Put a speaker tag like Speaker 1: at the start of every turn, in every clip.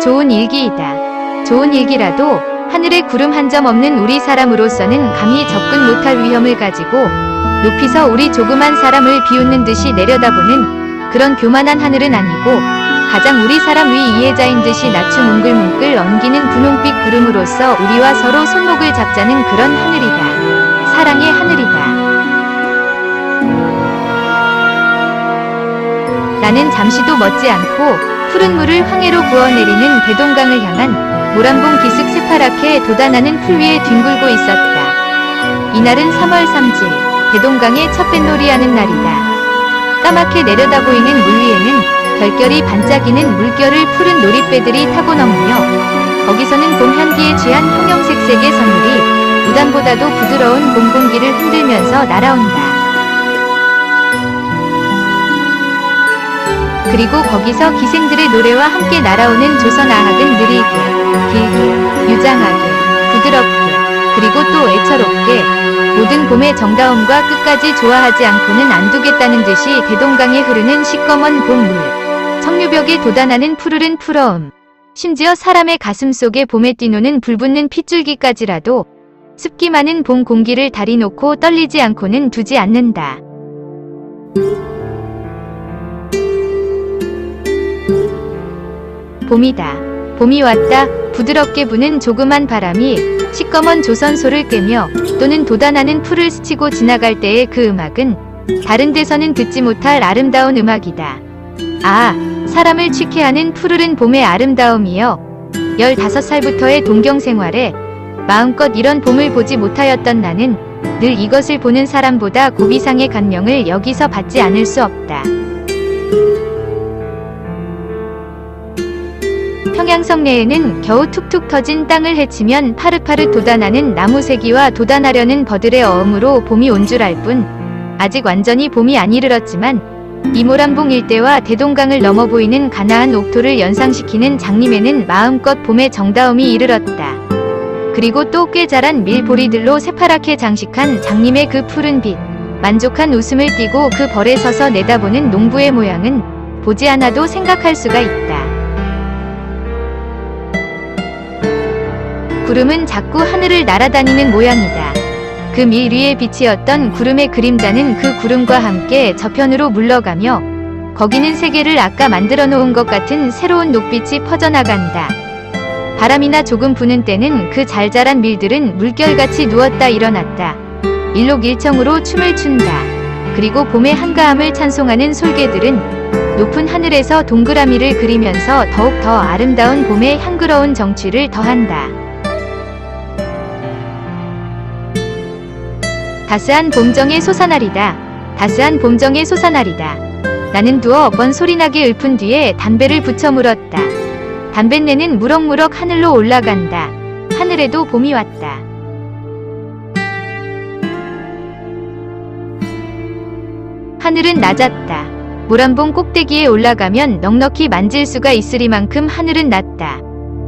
Speaker 1: 좋은 일기이다. 좋은 일기라도 하늘에 구름 한 점 없는 우리 사람으로서는 감히 접근 못할 위험을 가지고 높이서 우리 조그만 사람을 비웃는 듯이 내려다보는 그런 교만한 하늘은 아니고 가장 우리 사람 위 이해자인 듯이 낮춤 뭉글뭉글 엉기는 분홍빛 구름으로서 우리와 서로 손목을 잡자는 그런 하늘이다. 사랑의 하늘이다. 나는 잠시도 멎지 않고 푸른 물을 황해로 부어내리는 대동강을 향한 모란봉 기슭 새파랗게 돋아나는 풀 위에 뒹굴고 있었다. 이날은 3월 3일 대동강에 첫 뱃놀이하는 날이다. 까맣게 내려다 보이는 물 위에는 별결이 반짝이는 물결을 푸른 놀이배들이 타고 넘으며 거기서는 봄 향기에 취한 형형색색의 선율이 우단보다도 부드러운 봄 공기를 흔들면서 날아온다. 그리고 거기서 기생들의 노래와 함께 날아오는 조선아학은 느리게, 길게, 유장하게, 부드럽게, 그리고 또 애처롭게 모든 봄의 정다움과 끝까지 좋아하지 않고는 안 두겠다는 듯이 대동강에 흐르는 시꺼먼 봄물, 청류벽에 돋아나는 푸르른 푸러움, 심지어 사람의 가슴 속에 봄에 뛰노는 불붙는 핏줄기까지라도 습기 많은 봄 공기를 다리 놓고 떨리지 않고는 두지 않는다. 봄이다. 봄이 왔다. 부드럽게 부는 조그만 바람이 시꺼먼 조선소를 꿰며 또는 돋아나는 풀을 스치고 지나갈 때의 그 음악은 다른 데서는 듣지 못할 아름다운 음악이다. 아, 사람을 취케 하는 푸르른 봄의 아름다움이여. 15살부터의 동경생활에 마음껏 이런 봄을 보지 못하였던 나는 늘 이것을 보는 사람보다 고비상의 감명을 여기서 받지 않을 수 없다. 평양성 내에는 겨우 툭툭 터진 땅을 헤치면 파릇파릇 돋아나는 나무 새기와 돋아나려는 버들의 어음으로 봄이 온 줄 알 뿐 아직 완전히 봄이 안 이르렀지만 이 모란봉 일대와 대동강을 넘어 보이는 가나안 옥토를 연상시키는 장림에는 마음껏 봄의 정다움이 이르렀다. 그리고 또 꽤 자란 밀보리들로 새파랗게 장식한 장림의 그 푸른 빛, 만족한 웃음을 띠고 그 벌에 서서 내다보는 농부의 모양은 보지 않아도 생각할 수가 있다. 구름은 자꾸 하늘을 날아다니는 모양이다. 그 밀 위에 비치었던 구름의 그림자는 그 구름과 함께 저편으로 물러가며 거기는 세계를 아까 만들어 놓은 것 같은 새로운 녹빛이 퍼져나간다. 바람이나 조금 부는 때는 그 잘 자란 밀들은 물결같이 누웠다 일어났다. 일록일청으로 춤을 춘다. 그리고 봄의 한가함을 찬송하는 솔개들은 높은 하늘에서 동그라미를 그리면서 더욱 더 아름다운 봄의 향그러운 정취를 더한다. 따스한 봄정의 솟아날이다. 따스한 봄정의 솟아날이다. 나는 두어 번 소리나게 읊은 뒤에 담배를 붙여 물었다. 담뱃내는 무럭무럭 하늘로 올라간다. 하늘에도 봄이 왔다. 하늘은 낮았다. 모란봉 꼭대기에 올라가면 넉넉히 만질 수가 있으리만큼 하늘은 낮다.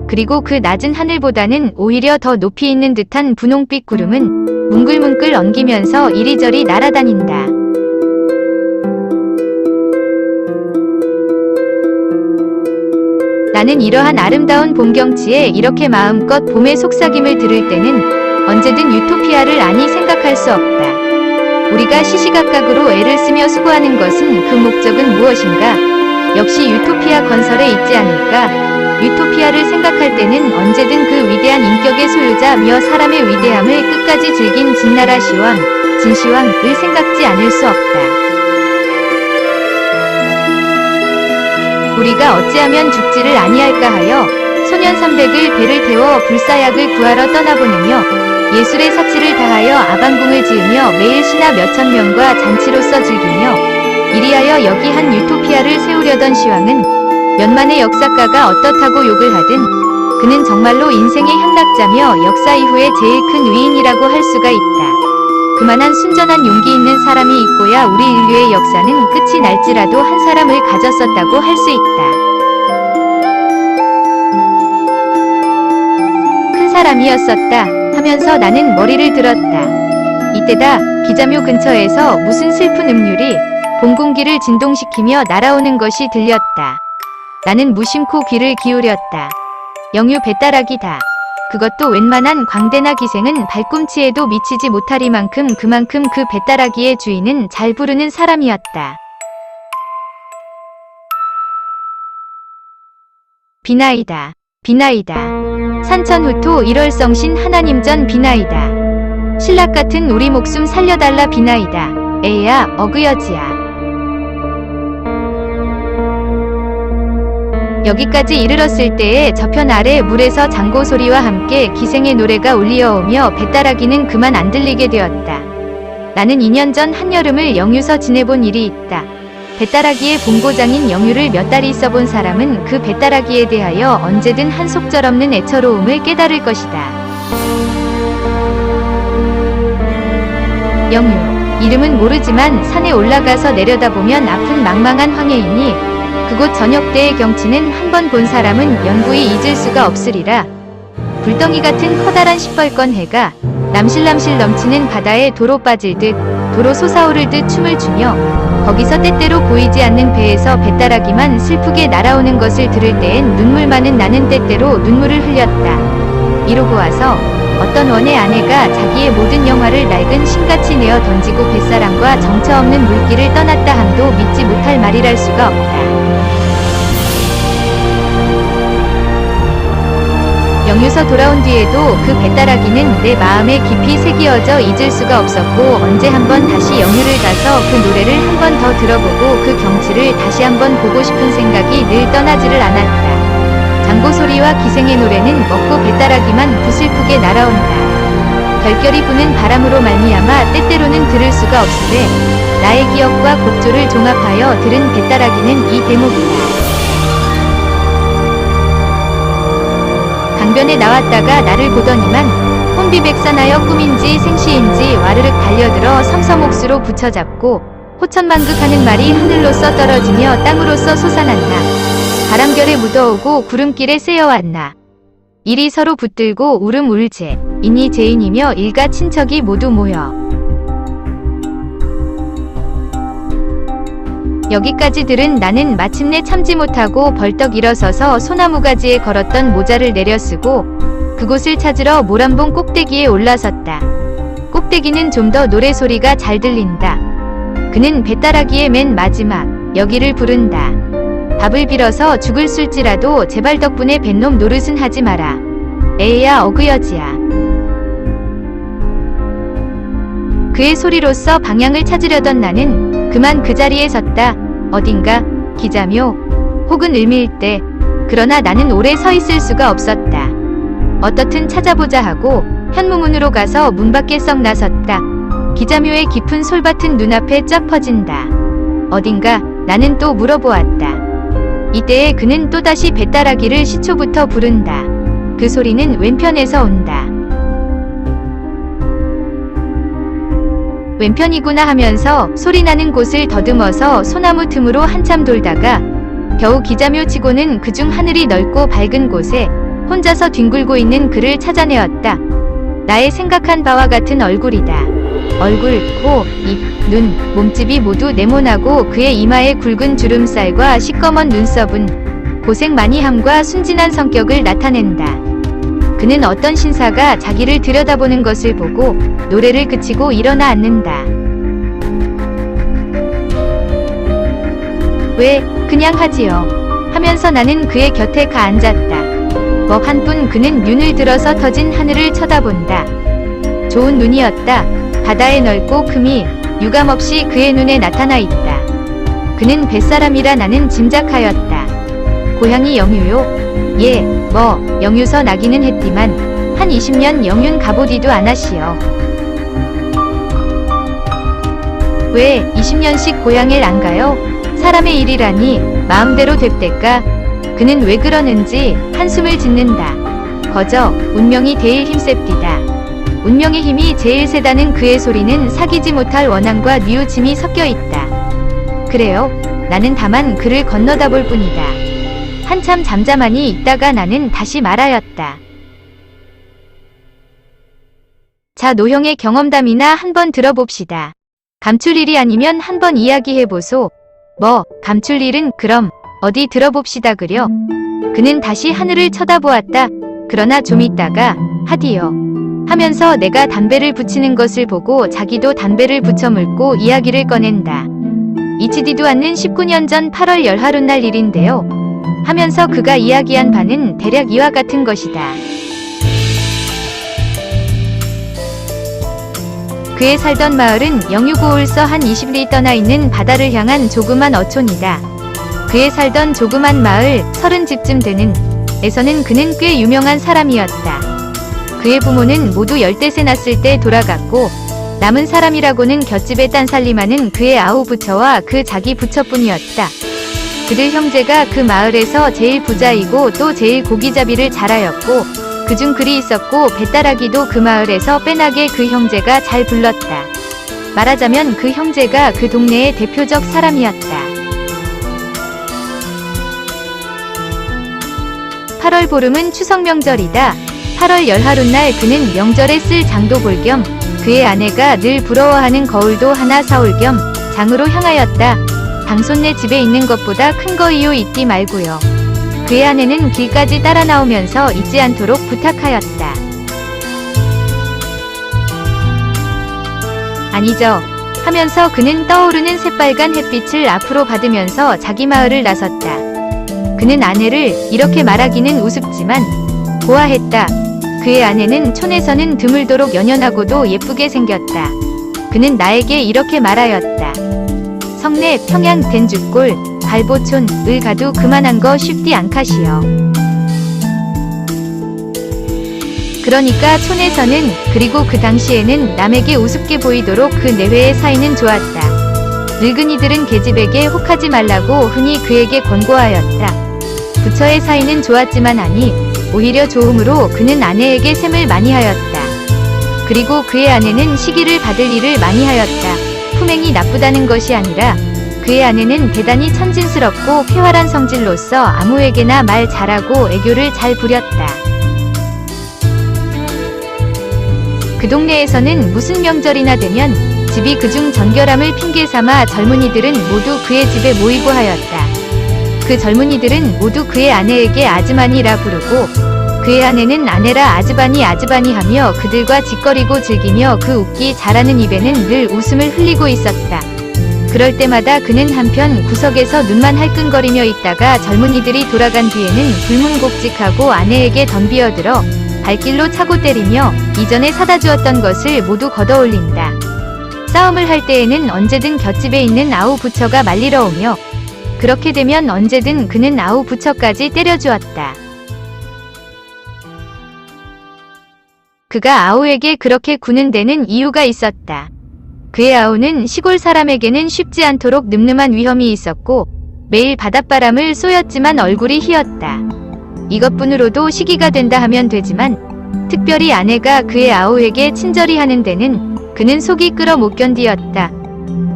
Speaker 1: 그리고 그 낮은 하늘보다는 오히려 더 높이 있는 듯한 분홍빛 구름은 뭉글뭉글 엉기면서 이리저리 날아다닌다. 나는 이러한 아름다운 봄 경치에 이렇게 마음껏 봄의 속삭임을 들을 때는 언제든 유토피아를 아니 생각할 수 없다. 우리가 시시각각으로 애를 쓰며 수고하는 것은 그 목적은 무엇인가? 역시 유토피아 건설에 있지 않을까? 유토피아를 생각할 때는 언제든 그 위대한 인격의 소유자며 사람의 위대함을 끝까지 즐긴 진나라 시왕, 진시황을 생각지 않을 수 없다. 우리가 어찌하면 죽지를 아니할까 하여 소년 300을 배를 태워 불사약을 구하러 떠나보내며 예술의 사치를 다하여 아방궁을 지으며 매일 신하 몇천 명과 잔치로서 즐기며 이리하여 여기 한 유토피아를 세우려던 시황은 몇만의 역사가가 어떻다고 욕을 하든 그는 정말로 인생의 향락자며 역사 이후에 제일 큰 위인이라고 할 수가 있다. 그만한 순전한 용기 있는 사람이 있고야 우리 인류의 역사는 끝이 날지라도 한 사람을 가졌었다고 할 수 있다. 큰 사람이었었다 하면서 나는 머리를 들었다. 이때다 비자묘 근처에서 무슨 슬픈 음률이 봄 공기를 진동시키며 날아오는 것이 들렸다. 나는 무심코 귀를 기울였다. 영유 배따라기다. 그것도 웬만한 광대나 기생은 발꿈치에도 미치지 못하리만큼 그만큼 그 배따라기의 주인은 잘 부르는 사람이었다. 비나이다. 비나이다. 산천후토 1월성신 하나님전 비나이다. 신락 같은 우리 목숨 살려달라 비나이다. 에야 어그여지야. 여기까지 이르렀을 때에 저편 아래 물에서 장고 소리와 함께 기생의 노래가 울리어오며 배따라기는 그만 안 들리게 되었다. 나는 2년 전 한여름을 영유서 지내본 일이 있다. 배따라기의 본고장인 영유를 몇 달 있어본 사람은 그 배따라기에 대하여 언제든 한 속절없는 애처로움을 깨달을 것이다. 영유. 이름은 모르지만 산에 올라가서 내려다보면 앞은 망망한 황해이니 그곳 저녁 때의 경치는 한 번 본 사람은 영구히 잊을 수가 없으리라. 불덩이 같은 커다란 시뻘건 해가 남실남실 넘치는 바다에 도로 빠질 듯 도로 솟아오를 듯 춤을 추며 거기서 때때로 보이지 않는 배에서 배따라기만 슬프게 날아오는 것을 들을 때엔 눈물 많은 나는 때때로 눈물을 흘렸다. 이러고 와서 어떤 원의 아내가 자기의 모든 영화를 낡은 신같이 내어 던지고 뱃사람과 정처 없는 물길을 떠났다 함도 믿지 못할 말이랄 수가 없다. 영유서 돌아온 뒤에도 그 배따라기는 내 마음에 깊이 새기어져 잊을 수가 없었고 언제 한번 다시 영유를 가서 그 노래를 한 번 더 들어보고 그 경치를 다시 한번 보고 싶은 생각이 늘 떠나지를 않았다. 장고 소리와 기생의 노래는 먹고 배따라기만 부슬프게 날아온다. 결결이 부는 바람으로 말미암아 때때로는 들을 수가 없으되 나의 기억과 곡조를 종합하여 들은 배따라기는 이 대목이다. 강변에 나왔다가 나를 보더니만 혼비백산하여 꿈인지 생시인지 와르륵 달려들어 섬섬옥수로 붙여잡고 호천만극하는 말이 하늘로서 떨어지며 땅으로서 솟아난다. 바람결에 묻어오고 구름길에 새어왔나. 이리 서로 붙들고 울음 울제. 인이 제인이며 일가 친척이 모두 모여. 여기까지 들은 나는 마침내 참지 못하고 벌떡 일어서서 소나무 가지에 걸었던 모자를 내려쓰고 그곳을 찾으러 모란봉 꼭대기에 올라섰다. 꼭대기는 좀 더 노래소리가 잘 들린다. 그는 배따라기의 맨 마지막 여기를 부른다. 밥을 빌어서 죽을 술지라도 제발 덕분에 뱃놈 노릇은 하지 마라. 에야 어그여지야. 그의 소리로써 방향을 찾으려던 나는 그만 그 자리에 섰다. 어딘가 기자묘 혹은 을밀대. 그러나 나는 오래 서 있을 수가 없었다. 어떻든 찾아보자 하고 현무문으로 가서 문 밖에 썩 나섰다. 기자묘의 깊은 솔밭은 눈앞에 쫙 퍼진다. 어딘가 나는 또 물어보았다. 이때에 그는 또다시 배따라기를 시초부터 부른다. 그 소리는 왼편에서 온다. 왼편이구나 하면서 소리나는 곳을 더듬어서 소나무 틈으로 한참 돌다가 겨우 기자묘 치고는 그중 하늘이 넓고 밝은 곳에 혼자서 뒹굴고 있는 그를 찾아내었다. 나의 생각한 바와 같은 얼굴이다. 얼굴, 코, 입, 눈, 몸집이 모두 네모나고 그의 이마에 굵은 주름살과 시꺼먼 눈썹은 고생 많이 함과 순진한 성격을 나타낸다. 그는 어떤 신사가 자기를 들여다보는 것을 보고 노래를 그치고 일어나 앉는다. 왜, 그냥 하지요. 하면서 나는 그의 곁에 가 앉았다. 멉 한뿐 그는 눈을 들어서 터진 하늘을 쳐다본다. 좋은 눈이었다. 바다의 넓고 큼이 유감없이 그의 눈에 나타나 있다. 그는 뱃사람이라 나는 짐작하였다. 고향이 영유요? 예, 영유서 나기는 했디만 한 20년 영윤 가보디도 안하시오. 왜 20년씩 고향을 안 가요? 사람의 일이라니 마음대로 됩대까? 그는 왜 그러는지 한숨을 짓는다. 거저 운명이 대일 힘셉디다. 운명의 힘이 제일 세다는 그의 소리는 사귀지 못할 원함과 뉘우침이 섞여 있다. 그래요. 나는 다만 그를 건너다 볼 뿐이다. 한참 잠잠하니 있다가 나는 다시 말하였다. 자, 노형의 경험담이나 한번 들어봅시다. 감출 일이 아니면 한번 이야기해보소. 감출 일은 그럼 어디 들어봅시다 그려. 그는 다시 하늘을 쳐다보았다. 그러나 좀 있다가 하디요 하면서 내가 담배를 붙이는 것을 보고 자기도 담배를 붙여 물고 이야기를 꺼낸다. 잊히지도 않는 19년 전 8월 열하룻날 일인데요. 하면서 그가 이야기한 바는 대략 이와 같은 것이다. 그의 살던 마을은 영유고을서 한 20리 떠나 있는 바다를 향한 조그만 어촌이다. 그의 살던 조그만 마을 30집쯤 되는 에서는 그는 꽤 유명한 사람이었다. 그의 부모는 모두 10대세 났을 때 돌아갔고 남은 사람이라고는 곁집에 딴살림하는 그의 아우 부처와 그 자기 부처뿐이었다. 그들 형제가 그 마을에서 제일 부자이고 또 제일 고기잡이를 잘하였고 그중 글이 있었고 배따라기도 그 마을에서 빼나게 그 형제가 잘 불렀다. 말하자면 그 형제가 그 동네의 대표적 사람이었다. 8월 보름은 추석 명절이다. 8월 열하룻날 그는 명절에 쓸 장도 볼 겸 그의 아내가 늘 부러워하는 거울도 하나 사올 겸 장으로 향하였다. 당손네 집에 있는 것보다 큰 거이요 잊지 말고요. 그의 아내는 길까지 따라 나오면서 잊지 않도록 부탁하였다. 아니죠. 하면서 그는 떠오르는 새빨간 햇빛을 앞으로 받으면서 자기 마을을 나섰다. 그는 아내를 이렇게 말하기는 우습지만 고아했다. 그의 아내는 촌에서는 드물도록 연연하고도 예쁘게 생겼다. 그는 나에게 이렇게 말하였다. 성내 평양 된주골 발보촌을 가도 그만한 거 쉽디 않카시여. 그러니까 촌에서는 그리고 그 당시에는 남에게 우습게 보이도록 그 내외의 사이는 좋았다. 늙은이들은 계집에게 혹하지 말라고 흔히 그에게 권고하였다. 부처의 사이는 좋았지만 아니 오히려 좋음으로 그는 아내에게 셈을 많이 하였다. 그리고 그의 아내는 시기를 받을 일을 많이 하였다. 품행이 나쁘다는 것이 아니라 그의 아내는 대단히 천진스럽고 쾌활한 성질로서 아무에게나 말 잘하고 애교를 잘 부렸다. 그 동네에서는 무슨 명절이나 되면 집이 그중 정결함을 핑계삼아 젊은이들은 모두 그의 집에 모이고 하였다. 그 젊은이들은 모두 그의 아내에게 아즈마니라 부르고 그의 아내는 아내라 아즈바니 아즈바니 하며 그들과 짓거리고 즐기며 그 웃기 잘하는 입에는 늘 웃음을 흘리고 있었다. 그럴 때마다 그는 한편 구석에서 눈만 할끈거리며 있다가 젊은이들이 돌아간 뒤에는 불문곡직하고 아내에게 덤비어들어 발길로 차고 때리며 이전에 사다 주었던 것을 모두 걷어올린다. 싸움을 할 때에는 언제든 곁집에 있는 아우 부처가 말리러 오며 그렇게 되면 언제든 그는 아우 부처까지 때려주었다. 그가 아우에게 그렇게 구는 데는 이유가 있었다. 그의 아우는 시골 사람에게는 쉽지 않도록 늠름한 위험이 있었고 매일 바닷바람을 쏘였지만 얼굴이 희었다. 이것뿐으로도 시기가 된다 하면 되지만 특별히 아내가 그의 아우에게 친절히 하는 데는 그는 속이 끓어 못 견디었다.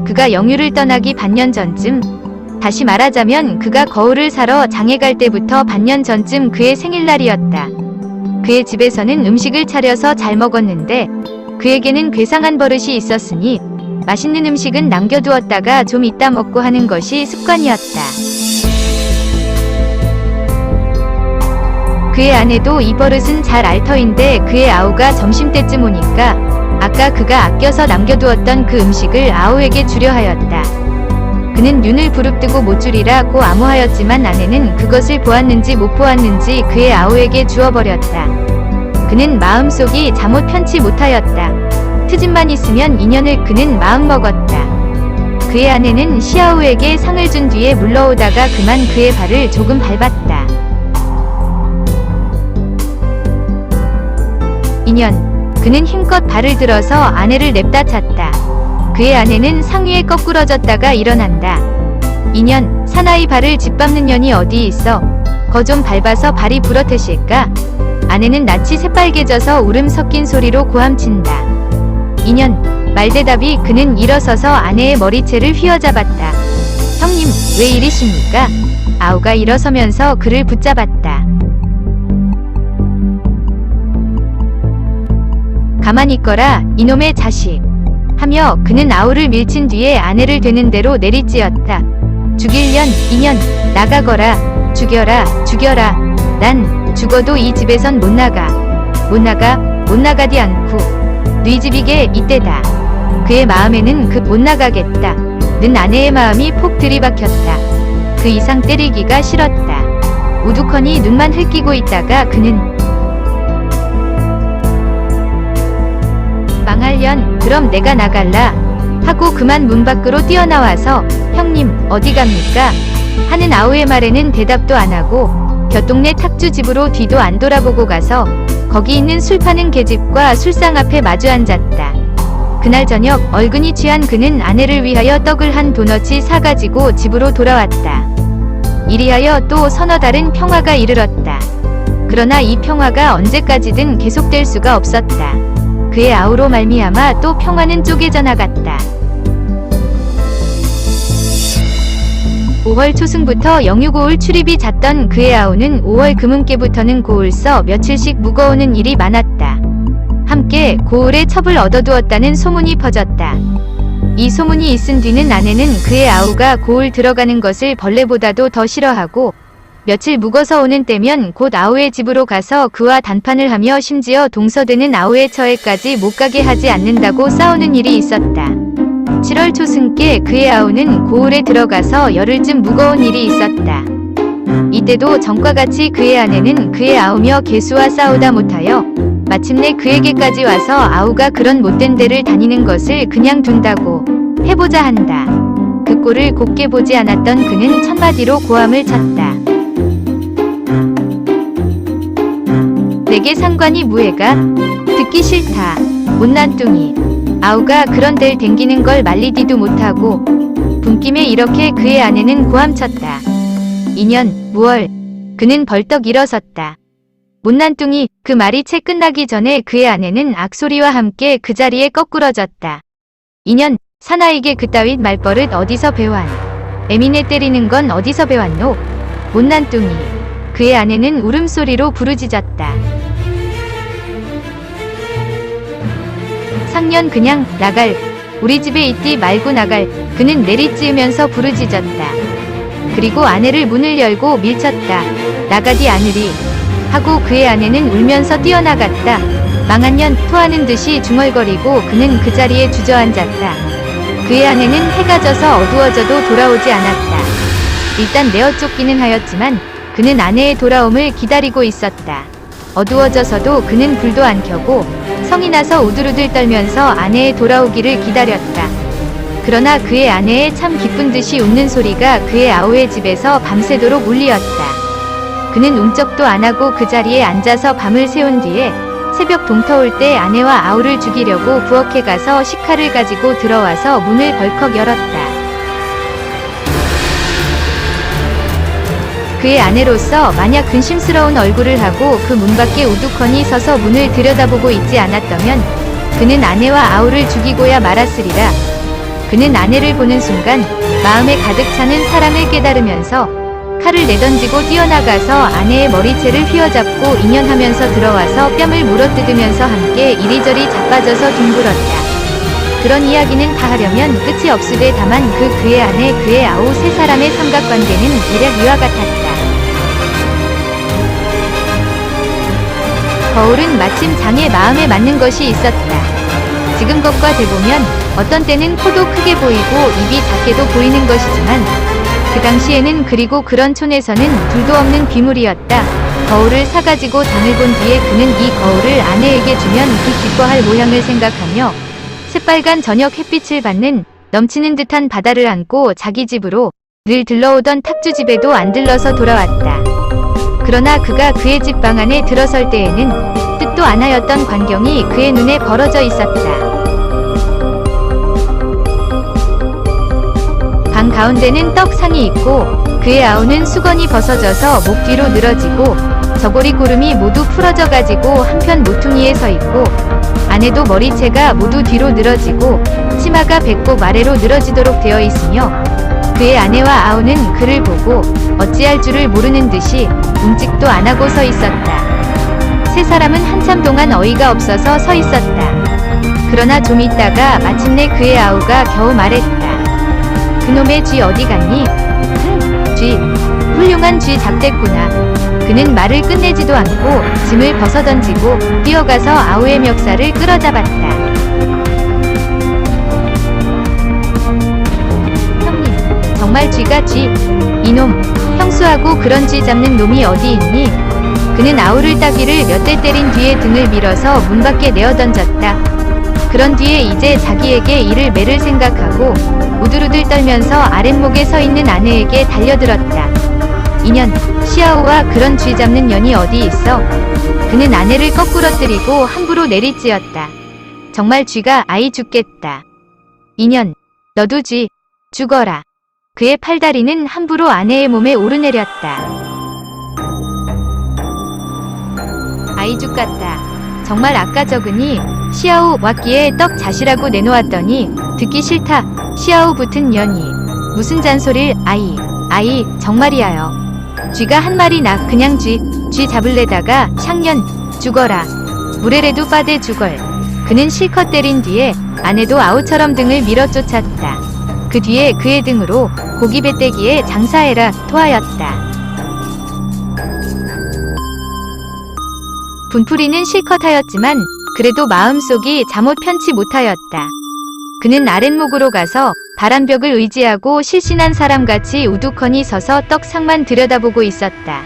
Speaker 1: 그가 영유를 떠나기 반년 전쯤, 다시 말하자면 그가 거울을 사러 장에 갈 때부터 반년 전쯤 그의 생일날이었다. 그의 집에서는 음식을 차려서 잘 먹었는데 그에게는 괴상한 버릇이 있었으니 맛있는 음식은 남겨두었다가 좀 이따 먹고 하는 것이 습관이었다. 그의 아내도 이 버릇은 잘 알 터인데 그의 아우가 점심때쯤 오니까 아까 그가 아껴서 남겨두었던 그 음식을 아우에게 주려 하였다. 그는 눈을 부릅뜨고 못 주리라 고 아무하였지만 아내는 그것을 보았는지 못 보았는지 그의 아우에게 주어버렸다. 그는 마음속이 잠옷 편치 못하였다. 트집만 있으면 인연을 그는 마음먹었다. 그의 아내는 시아우에게 상을 준 뒤에 물러오다가 그만 그의 발을 조금 밟았다. 인연, 그는 힘껏 발을 들어서 아내를 냅다 찼다. 그의 아내는 상위에 거꾸러졌다가 일어난다. 인연, 사나이 발을 짓밟는 년이 어디 있어? 거 좀 밟아서 발이 부러뜨실까? 아내는 낯이 새빨개져서 울음 섞인 소리로 고함친다. 인연, 말대답이 그는 일어서서 아내의 머리채를 휘어잡았다. 형님, 왜 이리십니까? 아우가 일어서면서 그를 붙잡았다. 가만히 있거라, 이놈의 자식. 하며 그는 아우를 밀친 뒤에 아내를 되는 대로 내리찌었다. 죽일 년, 2년, 나가거라, 죽여라, 죽여라. 난 죽어도 이 집에선 못 나가. 못 나가디 않고. 네 집이게 이때다. 그의 마음에는 급 못 나가겠다. 는 아내의 마음이 폭 들이박혔다. 그 이상 때리기가 싫었다. 우두커니 눈만 흘끼고 있다가 그는 망할년, 그럼 내가 나갈라 하고 그만 문 밖으로 뛰어나와서 형님 어디 갑니까? 하는 아우의 말에는 대답도 안 하고 곁동네 탁주 집으로 뒤도 안 돌아보고 가서 거기 있는 술 파는 계집과 술상 앞에 마주 앉았다. 그날 저녁 얼근이 취한 그는 아내를 위하여 떡을 한 도넛이 사가지고 집으로 돌아왔다. 이리하여 또 서너 달은 평화가 이르렀다. 그러나 이 평화가 언제까지든 계속될 수가 없었다. 그의 아우로 말미암아 또 평화는 쪼개져 나갔다. 5월 초승부터 영유고울 출입이 잦던 그의 아우는 5월 금음께부터는 고을서 며칠씩 묵어오는 일이 많았다. 함께 고을에 첩을 얻어두었다는 소문이 퍼졌다. 이 소문이 있은 뒤는 아내는 그의 아우가 고을 들어가는 것을 벌레보다도 더 싫어하고 며칠 묵어서 오는 때면 곧 아우의 집으로 가서 그와 단판을 하며 심지어 동서되는 아우의 처에까지 못 가게 하지 않는다고 싸우는 일이 있었다. 7월 초승께 그의 아우는 고을에 들어가서 열흘쯤 묵어온 일이 있었다. 이때도 전과 같이 그의 아내는 그의 아우며 개수와 싸우다 못하여 마침내 그에게까지 와서 아우가 그런 못된 데를 다니는 것을 그냥 둔다고 해보자 한다. 그 꼴을 곱게 보지 않았던 그는 첫마디로 고함을 쳤다. 내게 상관이 무해가? 듣기 싫다. 못난 뚱이. 아우가 그런 데를 댕기는 걸 말리디도 못하고 분김에 이렇게 그의 아내는 고함쳤다. 2년, 무월. 그는 벌떡 일어섰다. 못난 뚱이. 그 말이 채 끝나기 전에 그의 아내는 악소리와 함께 그 자리에 거꾸러졌다. 2년, 사나이게 그따윗 말버릇 어디서 배완? 애미네 때리는 건 어디서 배웠노? 못난 뚱이. 그의 아내는 울음소리로 부르짖었다. 상년 그냥 나갈. 우리 집에 있디 말고 나갈. 그는 내리찌으면서 부르짖었다. 그리고 아내를 문을 열고 밀쳤다. 나가디 않으리. 하고 그의 아내는 울면서 뛰어나갔다. 망한 년 토하는 듯이 중얼거리고 그는 그 자리에 주저앉았다. 그의 아내는 해가 져서 어두워져도 돌아오지 않았다. 일단 내어 쫓기는 하였지만 그는 아내의 돌아옴을 기다리고 있었다. 어두워져서도 그는 불도 안 켜고 성이 나서 우들우들 떨면서 아내의 돌아오기를 기다렸다. 그러나 그의 아내의 참 기쁜 듯이 웃는 소리가 그의 아우의 집에서 밤새도록 울리었다. 그는 움쩍도 안 하고 그 자리에 앉아서 밤을 새운 뒤에 새벽 동터올 때 아내와 아우를 죽이려고 부엌에 가서 식칼을 가지고 들어와서 문을 벌컥 열었다. 그의 아내로서 마냥 근심스러운 얼굴을 하고 그 문 밖에 우두커니 서서 문을 들여다보고 있지 않았다면 그는 아내와 아우를 죽이고야 말았으리라. 그는 아내를 보는 순간 마음에 가득 차는 사랑을 깨달으면서 칼을 내던지고 뛰어나가서 아내의 머리채를 휘어잡고 인연하면서 들어와서 뺨을 물어뜯으면서 함께 이리저리 자빠져서 둥글었다. 그런 이야기는 다 하려면 끝이 없으되 다만 그의 아내 그의 아우 세 사람의 삼각관계는 대략 이와 같았다. 거울은 마침 장의 마음에 맞는 것이 있었다. 지금 것과 대보면 어떤 때는 코도 크게 보이고 입이 작게도 보이는 것이지만 그 당시에는 그리고 그런 촌에서는 둘도 없는 비물이었다. 거울을 사가지고 장을 본 뒤에 그는 이 거울을 아내에게 주면 그 기뻐할 모양을 생각하며 새빨간 저녁 햇빛을 받는 넘치는 듯한 바다를 안고 자기 집으로 늘 들러오던 탁주집에도 안 들러서 돌아왔다. 그러나 그가 그의 집 방 안에 들어설 때에는 뜻도 안 하였던 광경이 그의 눈에 벌어져 있었다. 방 가운데는 떡상이 있고 그의 아우는 수건이 벗어져서 목 뒤로 늘어지고 저고리 고름이 모두 풀어져 가지고 한편 모퉁이에 서 있고 아내도 머리채가 모두 뒤로 늘어지고 치마가 배꼽 아래로 늘어지도록 되어 있으며 그의 아내와 아우는 그를 보고 어찌할 줄을 모르는 듯이 움직도 안 하고 서 있었다. 세 사람은 한참 동안 어이가 없어서 서 있었다. 그러나 좀 있다가 마침내 그의 아우가 겨우 말했다. 그놈의 쥐 어디 갔니? 쥐, 훌륭한 쥐 잡됐구나. 그는 말을 끝내지도 않고 짐을 벗어던지고 뛰어가서 아우의 멱살을 끌어잡았다. 형님, 정말 쥐가 쥐? 이놈, 형수하고 그런 쥐 잡는 놈이 어디 있니? 그는 아우를 따귀를 몇 대 때린 뒤에 등을 밀어서 문 밖에 내어 던졌다. 그런 뒤에 이제 자기에게 이를 매를 생각하고 우들우들 떨면서 아랫목에 서 있는 아내에게 달려들었다. 이년, 시아오와 그런 쥐 잡는 년이 어디 있어? 그는 아내를 거꾸로 때리고 함부로 내리찌었다. 정말 쥐가 아이 죽겠다. 이년, 너도 쥐, 죽어라. 그의 팔다리는 함부로 아내의 몸에 오르내렸다. 아이 죽같다. 정말 아까 적으니 시아오 왔기에 떡 자시라고 내놓았더니 듣기 싫다. 시아오 붙은 년이 무슨 잔소릴. 아이 정말이야요. 쥐가 한 마리 나 그냥 쥐 잡을래다가 샹년 죽어라. 물에라도 빠대 죽을. 그는 실컷 때린 뒤에 아내도 아우처럼 등을 밀어 쫓았다. 그 뒤에 그의 등으로 고기 배때기에 장사해라 토하였다. 분풀이는 실컷 하였지만 그래도 마음속이 잠옷 편치 못하였다. 그는 아랫목으로 가서 바람벽을 의지하고 실신한 사람같이 우두커니 서서 떡상만 들여다보고 있었다.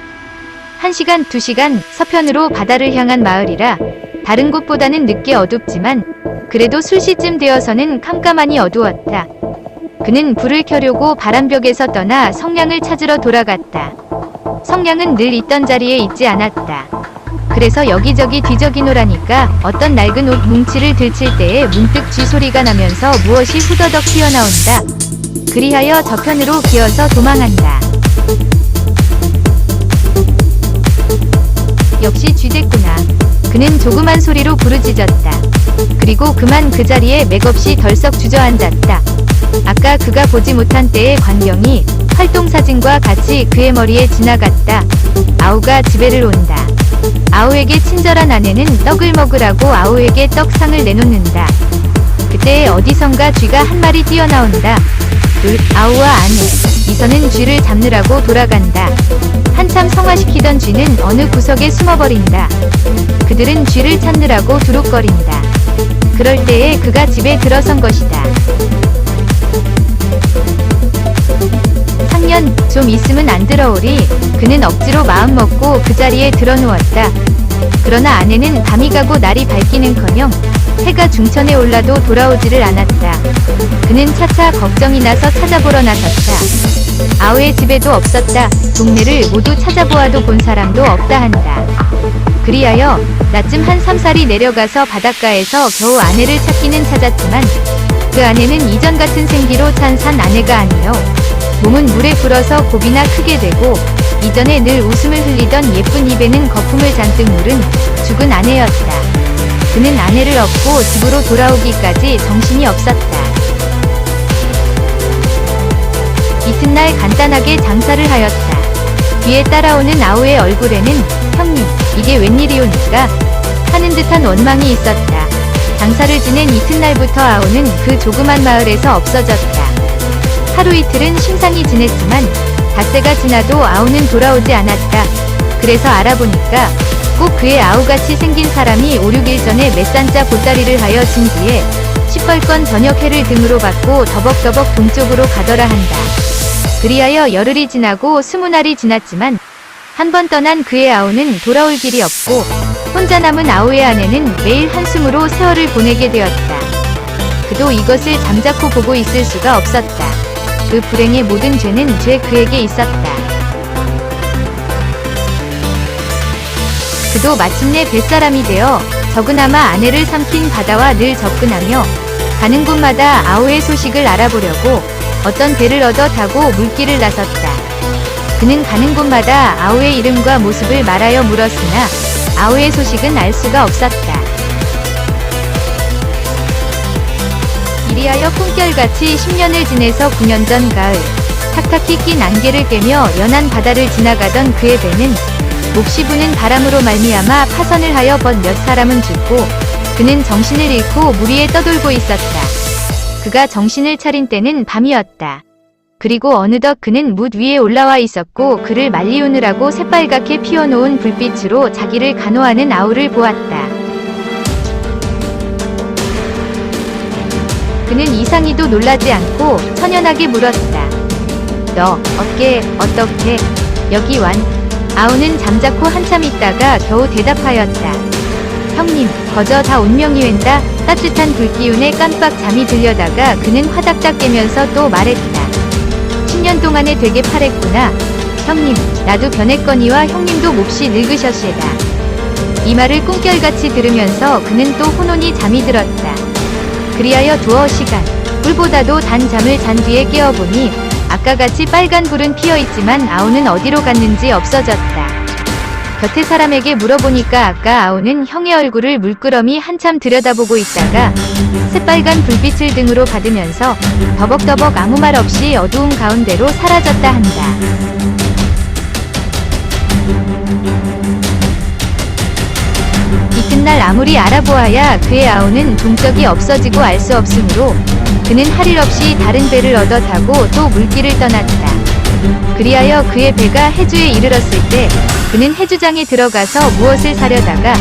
Speaker 1: 1시간, 2시간 서편으로 바다를 향한 마을이라 다른 곳보다는 늦게 어둡지만 그래도 술시쯤 되어서는 캄캄하니 어두웠다. 그는 불을 켜려고 바람벽에서 떠나 성냥을 찾으러 돌아갔다. 성냥은 늘 있던 자리에 있지 않았다. 그래서 여기저기 뒤적이노라니까 어떤 낡은 옷 뭉치를 들칠 때에 문득 쥐 소리가 나면서 무엇이 후더덕 튀어나온다. 그리하여 저편으로 기어서 도망한다. 역시 쥐됐구나. 그는 조그만 소리로 부르짖었다. 그리고 그만 그 자리에 맥없이 덜썩 주저앉았다. 아까 그가 보지 못한 때의 광경이 활동사진과 같이 그의 머리에 지나갔다. 아우가 집에를 온다. 아우에게 친절한 아내는 떡을 먹으라고 아우에게 떡상을 내놓는다. 그때 어디선가 쥐가 한 마리 뛰어나온다. 둘, 아우와 아내, 이선은 쥐를 잡느라고 돌아간다. 한참 성화시키던 쥐는 어느 구석에 숨어버린다. 그들은 쥐를 찾느라고 두룩거린다. 그럴 때에 그가 집에 들어선 것이다. 상년, 좀 있으면 안 들어오리. 그는 억지로 마음먹고 그 자리에 들어누웠다. 그러나 아내는 밤이 가고 날이 밝기는커녕 해가 중천에 올라도 돌아오지를 않았다. 그는 차차 걱정이 나서 찾아보러 나섰다. 아우의 집에도 없었다. 동네를 모두 찾아보아도 본 사람도 없다 한다. 그리하여 낮쯤 한 3살이 내려가서 바닷가에서 겨우 아내를 찾기는 찾았지만 그 아내는 이전 같은 생기로 찬 산 아내가 아니요. 몸은 물에 불어서 곱이나 크게 되고 이전에 늘 웃음을 흘리던 예쁜 입에는 거품을 잔뜩 물은 죽은 아내였다. 그는 아내를 얻고 집으로 돌아오기까지 정신이 없었다. 이튿날 간단하게 장사를 하였다. 뒤에 따라오는 아우의 얼굴에는 형님, 이게 웬일이오니까 하는 듯한 원망이 있었다. 장사를 지낸 이튿날부터 아우는 그 조그만 마을에서 없어졌다. 하루 이틀은 심상히 지냈지만 닷새가 지나도 아우는 돌아오지 않았다. 그래서 알아보니까 꼭 그의 아우같이 생긴 사람이 5, 6일 전에 맷산자 보따리를 하여 진 뒤에 시뻘건 저녁회를 등으로 받고 더벅더벅 동쪽으로 가더라 한다. 그리하여 열흘이 지나고 20날이 지났지만 한 번 떠난 그의 아우는 돌아올 길이 없고 혼자 남은 아우의 아내는 매일 한숨으로 세월을 보내게 되었다. 그도 이것을 잠자코 보고 있을 수가 없었다. 그 불행의 모든 죄는 그에게 있었다. 그도 마침내 뱃사람이 되어 적으나마 아내를 삼킨 바다와 늘 접근하며 가는 곳마다 아우의 소식을 알아보려고 어떤 배를 얻어 타고 물길을 나섰다. 그는 가는 곳마다 아우의 이름과 모습을 말하여 물었으나 아우의 소식은 알 수가 없었다. 이리하여 꿈결같이 10년을 지내서 9년 전 가을 탁탁히 낀 안개를 깨며 연한 바다를 지나가던 그의 배는 몹시 부는 바람으로 말미암아 파선을 하여 벗 몇 사람은 죽고 그는 정신을 잃고 물 위에 떠돌고 있었다. 그가 정신을 차린 때는 밤이었다. 그리고 어느덧 그는 뭇 위에 올라와 있었고 그를 말리우느라고 새빨갛게 피워놓은 불빛으로 자기를 간호하는 아우를 보았다. 그는 이상히도 놀라지 않고 천연하게 물었다. 너, 어떻게, 여기 완? 아우는 잠자코 한참 있다가 겨우 대답하였다. 형님, 거저 다 운명이 웬다. 따뜻한 불기운에 깜빡 잠이 들려다가 그는 화닥닥 깨면서 또 말했다. 10년 동안에 되게 파랬구나. 형님, 나도 변했거니와 형님도 몹시 늙으셨시다. 이 말을 꿈결같이 들으면서 그는 또 혼혼히 잠이 들었다. 그리하여 두어 시간, 꿀보다도 단 잠을 잔 뒤에 깨어보니 아까같이 빨간 불은 피어있지만 아우는 어디로 갔는지 없어졌다. 곁에 사람에게 물어보니까 아까 아우는 형의 얼굴을 물끄러미 한참 들여다보고 있다가 새빨간 불빛을 등으로 받으면서 더벅더벅 아무 말 없이 어두움 가운데로 사라졌다 한다. 이튿날 아무리 알아보아야 그의 아우는 동적이 없어지고 알 수 없으므로 그는 할 일 없이 다른 배를 얻어 타고 또 물길을 떠났다. 그리하여 그의 배가 해주에 이르렀을 때 그는 해주장에 들어가서 무엇을 사려다가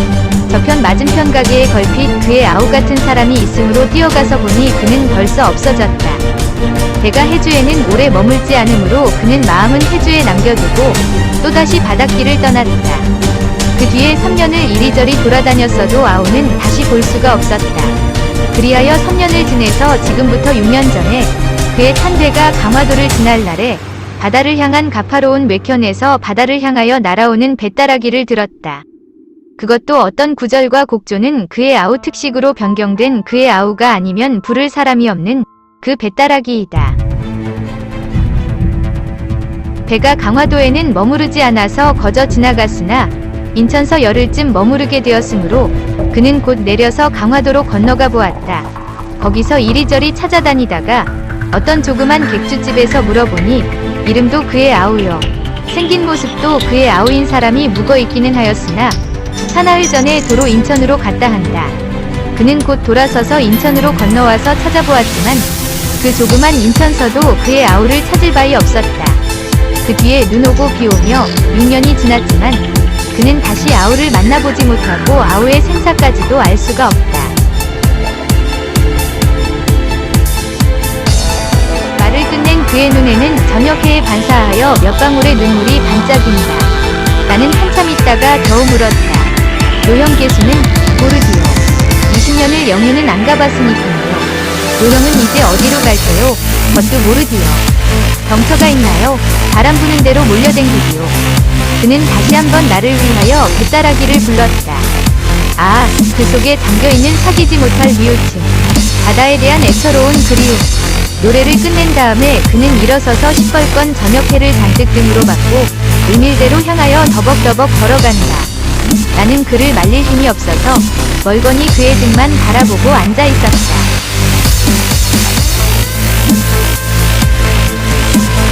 Speaker 1: 저편 맞은편 가게에 걸핏 그의 아우 같은 사람이 있으므로 뛰어가서 보니 그는 벌써 없어졌다. 배가 해주에는 오래 머물지 않으므로 그는 마음은 해주에 남겨두고 또다시 바닷길을 떠났다. 그 뒤에 3년을 이리저리 돌아다녔어도 아우는 다시 볼 수가 없었다. 그리하여 3년을 지내서 지금부터 6년 전에 그의 탄 배가 강화도를 지날 날에 바다를 향한 가파로운 외편에서 바다를 향하여 날아오는 배따라기를 들었다. 그것도 어떤 구절과 곡조는 그의 아우 특식으로 변경된 그의 아우가 아니면 부를 사람이 없는 그 배따라기이다. 배가 강화도에는 머무르지 않아서 거저 지나갔으나 인천서 열흘쯤 머무르게 되었으므로 그는 곧 내려서 강화도로 건너가 보았다. 거기서 이리저리 찾아다니다가 어떤 조그만 객주집에서 물어보니 이름도 그의 아우요. 생긴 모습도 그의 아우인 사람이 묵어있기는 하였으나 사나흘 전에 도로 인천으로 갔다 한다. 그는 곧 돌아서서 인천으로 건너와서 찾아보았지만 그 조그만 인천서도 그의 아우를 찾을 바이 없었다. 그 뒤에 눈 오고 비 오며 6년이 지났지만 그는 다시 아우를 만나보지 못하고 아우의 생사까지도 알 수가 없다. 말을 끝낸 그의 눈에는 저녁해에 반사하여 몇 방울의 눈물이 반짝인다. 나는 한참 있다가 겨우 물었다. 노형계수는 모르지요. 20년을 영유는 안 가봤으니까요. 노형은 이제 어디로 갈까요? 그것도 모르지요. 병처가 있나요? 바람 부는 대로 몰려댕기지요. 그는 다시 한번 나를 위하여 배따라기를 불렀다. 아, 그 속에 담겨있는 사귀지 못할 미우침, 바다에 대한 애처로운 그리움. 노래를 끝낸 다음에 그는 일어서서 시뻘건 저녁해를 잔뜩 등으로 받고 을밀대로 향하여 더벅더벅 걸어간다. 나는 그를 말릴 힘이 없어서 멀거니 그의 등만 바라보고 앉아 있었다.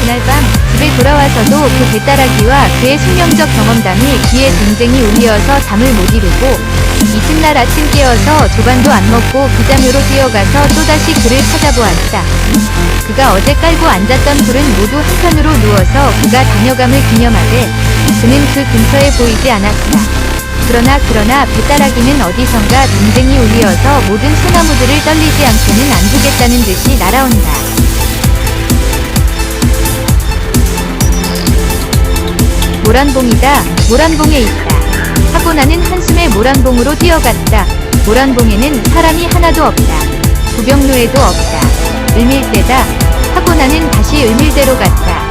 Speaker 1: 그날 밤 집에 돌아와서도 그 배따라기와 그의 숙명적 경험담이 귀에 댕댕이 울리어서 잠을 못 이루고 이튿날 아침 깨어서 조반도 안 먹고 비자묘로 뛰어가서 또다시 그를 찾아보았다. 그가 어제 깔고 앉았던 불은 모두 한편으로 누워서 그가 다녀감을 기념하되 그는 그 근처에 보이지 않았다. 그러나 배따라기는 어디선가 댕댕이 울리어서 모든 소나무들을 떨리지 않고는 안 두겠다는 듯이 날아온다. 모란봉이다. 모란봉에 있다. 하고 나는 한숨에 모란봉으로 뛰어갔다. 모란봉에는 사람이 하나도 없다. 구병로에도 없다. 을밀대다. 하고 나는 다시 을밀대로 갔다.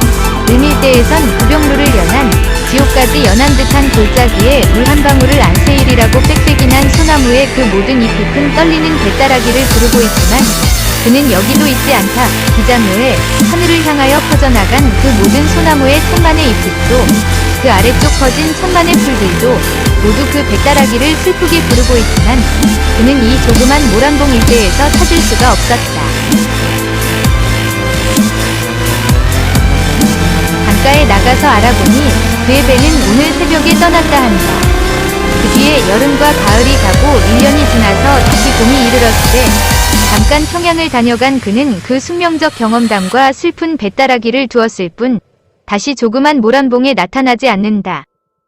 Speaker 1: 을밀대에선 구병로를 연한 지옥까지 연한 듯한 골짜기에 물 한 방울을 안 새일이라고 빽빽이 난 소나무의 그 모든 잎잎은 떨리는 배따라기를 부르고 있지만 그는 여기도 있지 않다. 비자묘에 하늘을 향하여 퍼져나간 그 모든 소나무의 천만의 잎잎도 그 아래쪽 퍼진 천만의 풀들도 모두 그 배따라기를 슬프게 부르고 있지만 그는 이 조그만 모란봉 일대에서 찾을 수가 없었다. 강가에 나가서 알아보니 그의 배는 오늘 새벽에 떠났다 한다. 그 뒤에 여름과 가을이 가고 1년이 지나서 다시 봄이 이르렀을 때 잠깐 평양을 다녀간 그는 그 숙명적 경험담과 슬픈 뱃다라기를 두었을 뿐 다시 조그만 모란봉에 나타나지 않는다.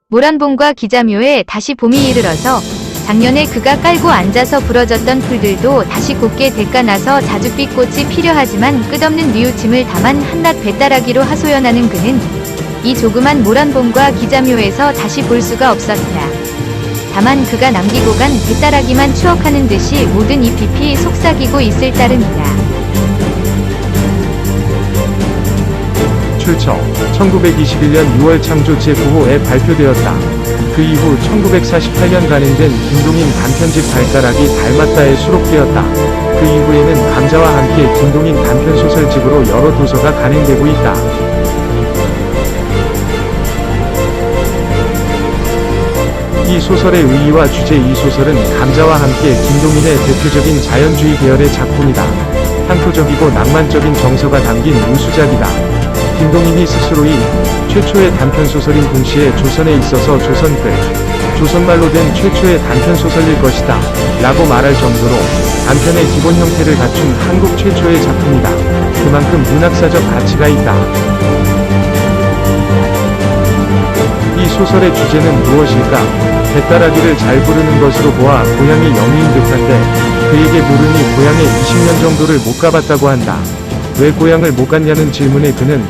Speaker 1: 모란봉과 기자묘에 다시 봄이 이르러서 작년에 그가 깔고 앉아서 부러졌던 풀들도 다시 곱게 데까나서 자줏빛 꽃이 필요하지만 끝없는 뉘우침을 담은 한낱 뱃다라기로 하소연하는 그는 이 조그만 모란봉과 기자묘에서 다시 볼 수가 없었다. 다만 그가 남기고 간 뱃다라기만 추억하는 듯이 모든 잎이 속삭이고 있을 따름이다.
Speaker 2: 출처 1921년 6월 창조 제9호에 발표되었다. 그 이후 1948년 간행된 김동인 단편집 발가락이 닮았다에 수록되었다. 그 이후에는 감자와 함께 김동인 단편소설집으로 여러 도서가 간행되고 있다. 이 소설의 의의와 주제. 이 소설은 감자와 함께 김동인의 대표적인 자연주의 계열의 작품이다. 향토적이고 낭만적인 정서가 담긴 우수작이다. 김동인이 스스로 이 최초의 단편소설인 동시에 조선에 있어서 조선글, 조선말로 된 최초의 단편소설일 것이다 라고 말할 정도로 단편의 기본 형태를 갖춘 한국 최초의 작품이다. 그만큼 문학사적 가치가 있다. 이 소설의 주제는 무엇일까? 뱃다라기를 잘 부르는 것으로 보아 고향이 영유인 듯한데 그에게 물으니 고향에 20년 정도를 못 가봤다고 한다. 왜 고향을 못 갔냐는 질문에 그는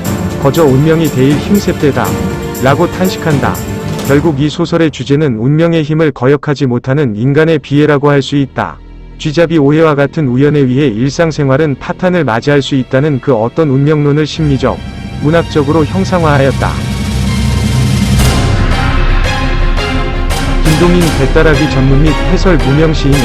Speaker 2: 거저 운명이 대일 힘셉대다 라고 탄식한다. 결국 이 소설의 주제는 운명의 힘을 거역하지 못하는 인간의 비애라고 할 수 있다. 쥐잡이 오해와 같은 우연에 의해 일상생활은 파탄을 맞이할 수 있다는 그 어떤 운명론을 심리적, 문학적으로 형상화하였다. 김동인 뱃다라기 전문 및 해설 무명 시인은